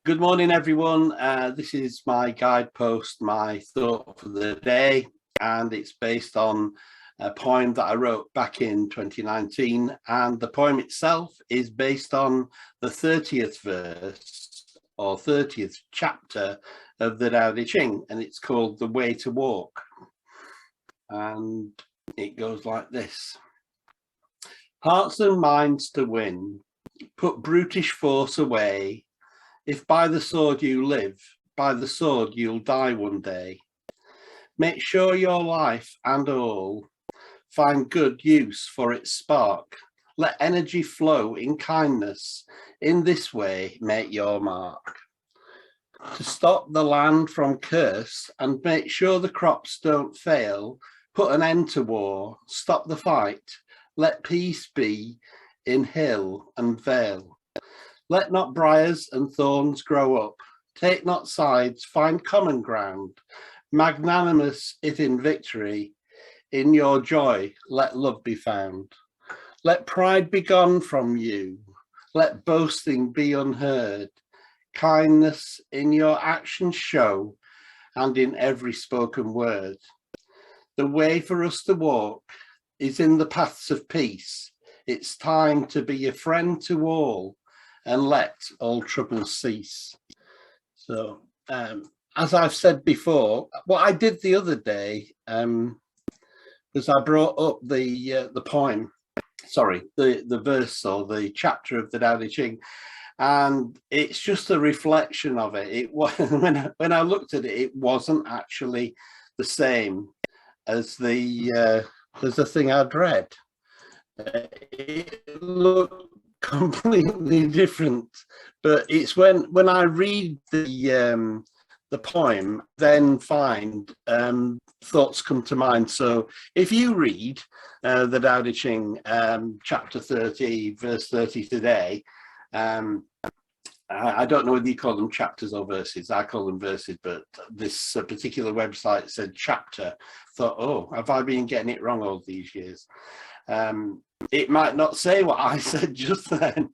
Good morning, everyone. This is my guidepost, my thought for the day, and it's based on a poem that I wrote back in 2019. And the poem itself is based on the 30th verse or 30th chapter of the Tao Te Ching, and it's called The Way to Walk. And it goes like this. Hearts and minds to win, put brutish force away. If by the sword you live, by the sword you'll die one day. Make sure your life and all find good use for its spark. Let energy flow in kindness. In this way, make your mark. To stop the land from curse and make sure the crops don't fail, put an end to war, stop the fight. Let peace be in hill and vale. Let not briars and thorns grow up. Take not sides, find common ground. Magnanimous if in victory, in your joy let love be found. Let pride be gone from you. Let boasting be unheard. Kindness in your actions show, and in every spoken word. The way for us to walk is in the paths of peace. It's time to be a friend to all, and let all troubles cease. So, as I've said before, what I did the other day was I brought up the poem, sorry, the verse or the chapter of the Tao Te Ching, and it's just a reflection of it. It was when I looked at it, it wasn't actually the same as the thing I'd read. It looked completely different, but it's when I read the poem, then find thoughts come to mind. So if you read the Tao Te Ching, chapter 30, verse 30 today, I don't know whether you call them chapters or verses. I call them verses, but this particular website said chapter. Thought, oh, have I been getting it wrong all these years? It might not say what I said just then,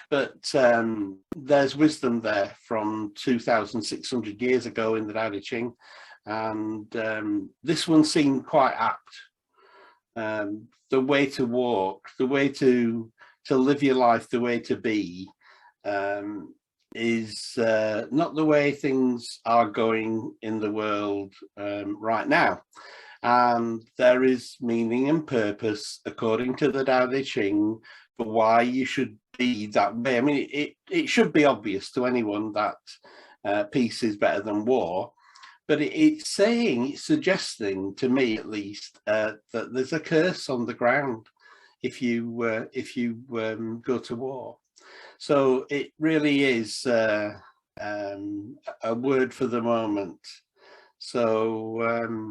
but there's wisdom there from 2,600 years ago in the Tao Te Ching, and this one seemed quite apt. The way to walk, the way to live your life, the way to be, is not the way things are going in the world right now. And there is meaning and purpose, according to the Tao Te Ching, for why you should be that way. I mean, it should be obvious to anyone that peace is better than war, but it's suggesting to me at least that there's a curse on the ground if you go to war. So it really is a word for the moment. So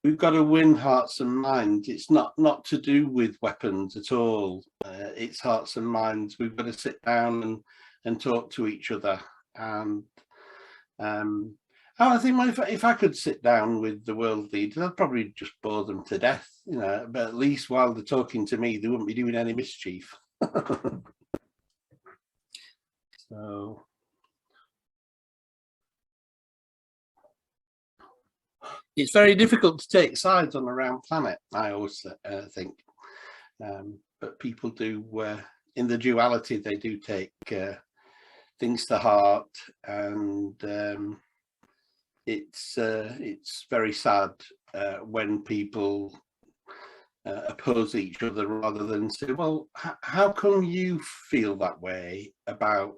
we've got to win hearts and minds. It's not to do with weapons at all. It's hearts and minds. We've got to sit down and talk to each other. And I think if I could sit down with the world leaders, I'd probably just bore them to death, you know. But at least while they're talking to me, they wouldn't be doing any mischief. So. It's very difficult to take sides on a round planet, I always think, but people do, in the duality, they do take things to heart, and it's very sad when people oppose each other rather than say, well, how come you feel that way about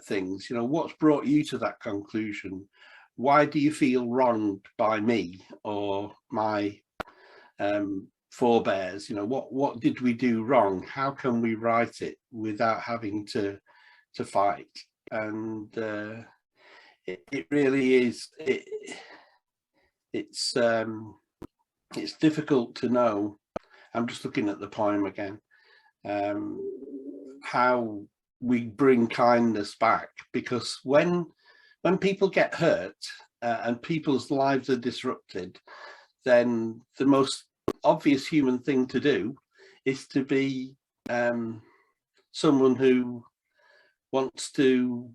things? You know, what's brought you to that conclusion? Why do you feel wronged by me or my forebears? You know, what did we do wrong? How can we right it without having to fight? And it really is. It's difficult to know. I'm just looking at the poem again. How we bring kindness back, because when people get hurt and people's lives are disrupted, then the most obvious human thing to do is to be someone who wants to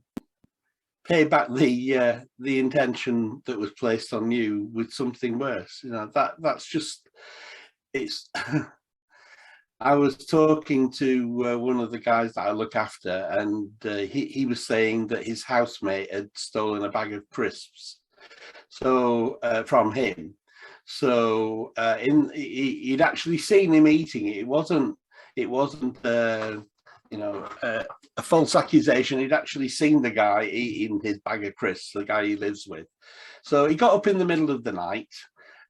pay back the intention that was placed on you with something worse. You know, that's just, it's. I was talking to one of the guys that I look after, and he was saying that his housemate had stolen a bag of crisps, so from him. So he'd actually seen him eating it. It wasn't you know, a false accusation. He'd actually seen the guy eating his bag of crisps, the guy he lives with. So he got up in the middle of the night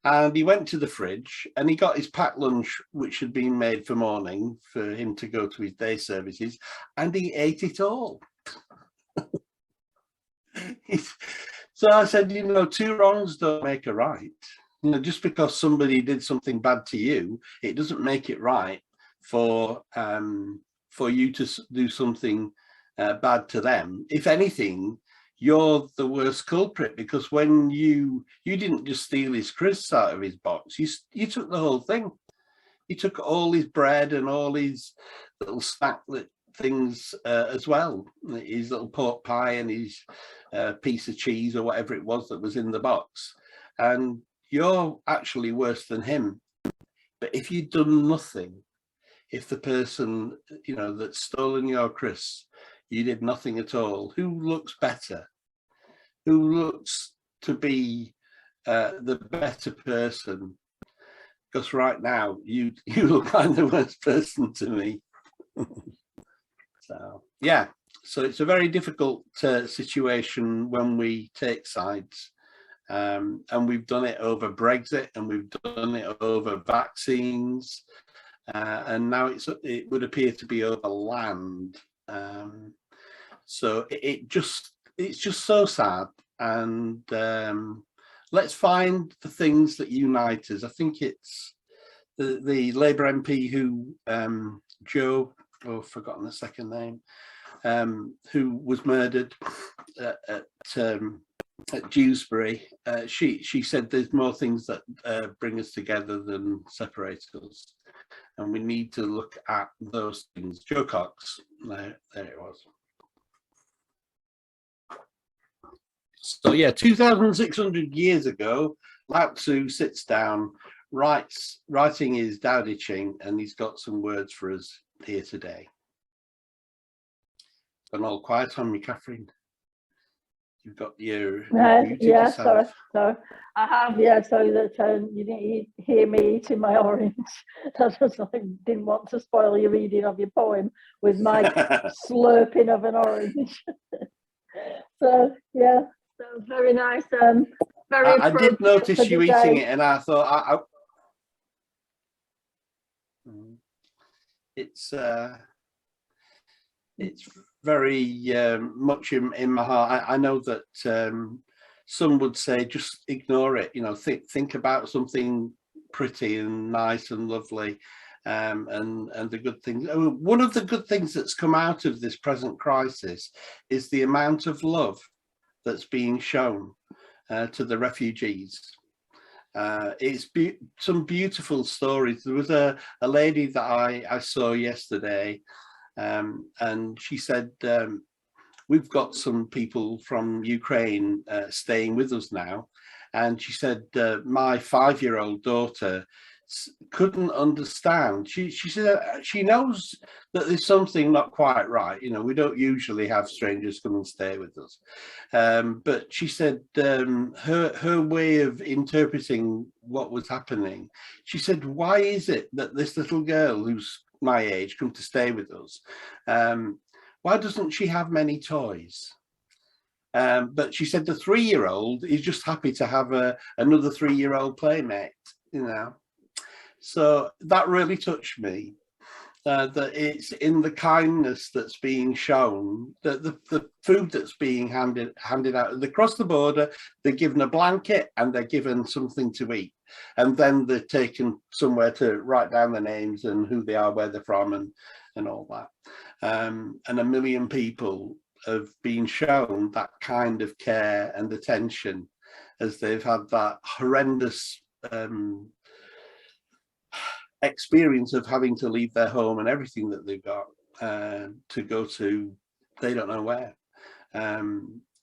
and he went to the fridge and he got his packed lunch, which had been made for morning for him to go to his day services, and he ate it all. So I said, you know, two wrongs don't make a right. You know, just because somebody did something bad to you, it doesn't make it right for you to do something bad to them. If anything, you're the worst culprit, because when you didn't just steal his crisps out of his box, you took the whole thing. You took all his bread and all his little snack things as well, his little pork pie and his piece of cheese or whatever it was that was in the box, and you're actually worse than him. But if you'd done nothing, if the person, you know, that's stolen your crisps, you did nothing at all, who looks better? Who looks to be the better person? Because right now you look like the worst person to me. So yeah, so it's a very difficult situation when we take sides, and we've done it over Brexit, and we've done it over vaccines, and now it would appear to be over land. So it's just so sad. And let's find the things that unite us. I think it's the Labour MP who Joe, oh, I've forgotten the second name, who was murdered at Dewsbury. She said there's more things that bring us together than separate us, and we need to look at those things. Jo Cox, there it was. So yeah, 2,600 years ago, Lao Tzu sits down, writing his Tao Te Ching, and he's got some words for us here today. Gone all quiet on me, Catherine. You've got your yeah, sorry, I have, yeah, so that you didn't hear me eating my orange. I just didn't want to spoil your reading of your poem with my slurping of an orange. So yeah, so very nice. Very. I did notice you eating it, and I thought it's very much in my heart. I know that some would say just ignore it. You know, think about something pretty and nice and lovely, and the good things. One of the good things that's come out of this present crisis is the amount of love that's being shown to the refugees. It's some beautiful stories. There was a lady that I saw yesterday, and she said, we've got some people from Ukraine staying with us now, and she said my 5-year-old daughter couldn't understand. She said she knows that there's something not quite right. You know, we don't usually have strangers come and stay with us, but she said her way of interpreting what was happening, she said, why is it that this little girl who's my age come to stay with us, why doesn't she have many toys? But she said the 3-year-old is just happy to have another 3-year-old playmate, you know. So that really touched me, that it's in the kindness that's being shown, that the food that's being handed out. They cross the border, they're given a blanket and they're given something to eat, and then they're taken somewhere to write down their names and who they are, where they're from, and all that. And 1 million people have been shown that kind of care and attention as they've had that horrendous experience of having to leave their home and everything that they've got to go to they don't know where.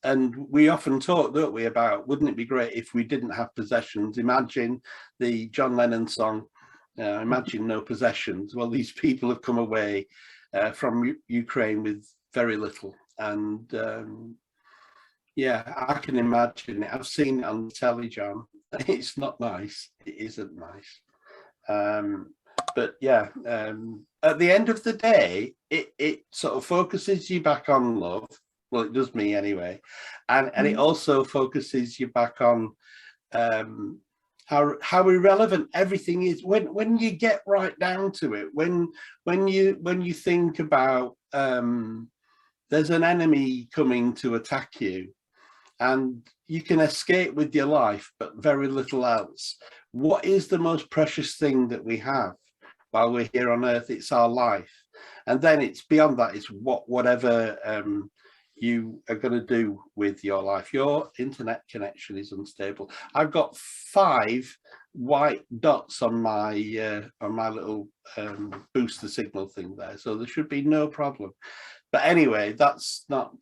and we often talk, don't we, about wouldn't it be great if we didn't have possessions? Imagine the John Lennon song, imagine no possessions. Well, these people have come away from Ukraine with very little, and yeah, I can imagine it. I've seen it on the telly, John. It's not nice. It isn't nice. But yeah, at the end of the day, it sort of focuses you back on love. Well, it does me anyway, and it also focuses you back on how irrelevant everything is when you get right down to it. When you think about there's an enemy coming to attack you, and you can escape with your life, but very little else. What is the most precious thing that we have while we're here on earth? It's our life. And then it's beyond that, it's whatever you are going to do with your life. Your internet connection is unstable. I've got 5 white dots on my little booster signal thing there, so there should be no problem. But anyway, that's not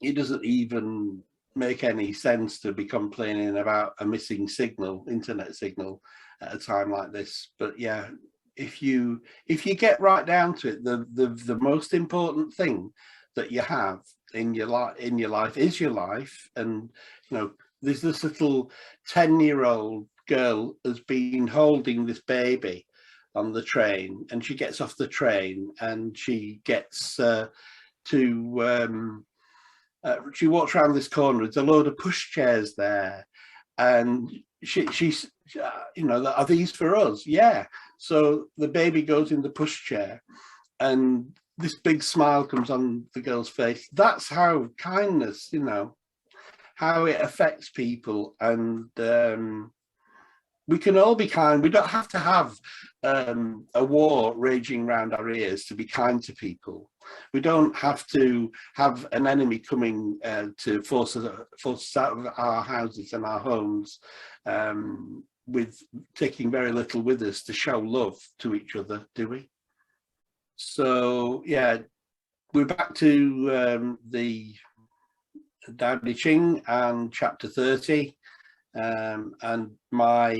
it doesn't even make any sense to be complaining about a missing signal, internet signal, at a time like this. But yeah, if you get right down to it, the most important thing that you have in your life is your life. And you know, there's this little 10-year-old girl has been holding this baby on the train, and she gets off the train and she gets she walks around this corner. There's a load of pushchairs there, and she's you know, are these for us? Yeah. So the baby goes in the pushchair, and this big smile comes on the girl's face. That's how kindness, you know, how it affects people. And we can all be kind. We don't have to have a war raging around our ears to be kind to people. We don't have to have an enemy coming to force us out of our houses and our homes, with taking very little with us to show love to each other, do we? So yeah, we're back to the Tao Te Ching and chapter 30. And my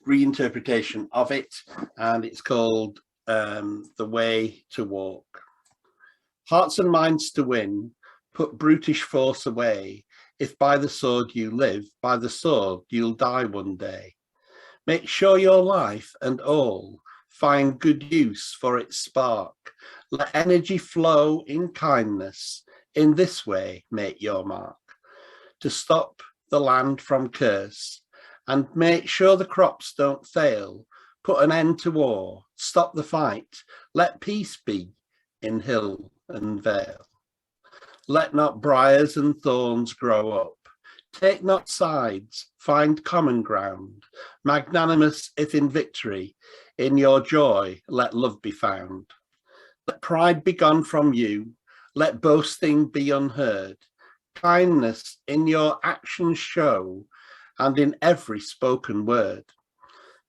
reinterpretation of it, and it's called The Way to Walk. Hearts and minds to win, put brutish force away. If by the sword you live, by the sword you'll die one day. Make sure your life and all find good use for its spark. Let energy flow in kindness. In this way, make your mark. To stop the land from curse, and make sure the crops don't fail. Put an end to war, stop the fight, let peace be in hill and vale. Let not briars and thorns grow up. Take not sides, find common ground. Magnanimous if in victory, in your joy let love be found. Let pride be gone from you, let boasting be unheard. Kindness in your actions show, and in every spoken word.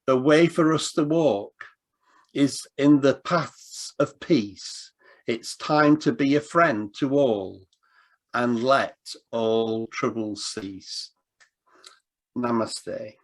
The way for us to walk is in the paths of peace. It's time to be a friend to all, and let all troubles cease. Namaste.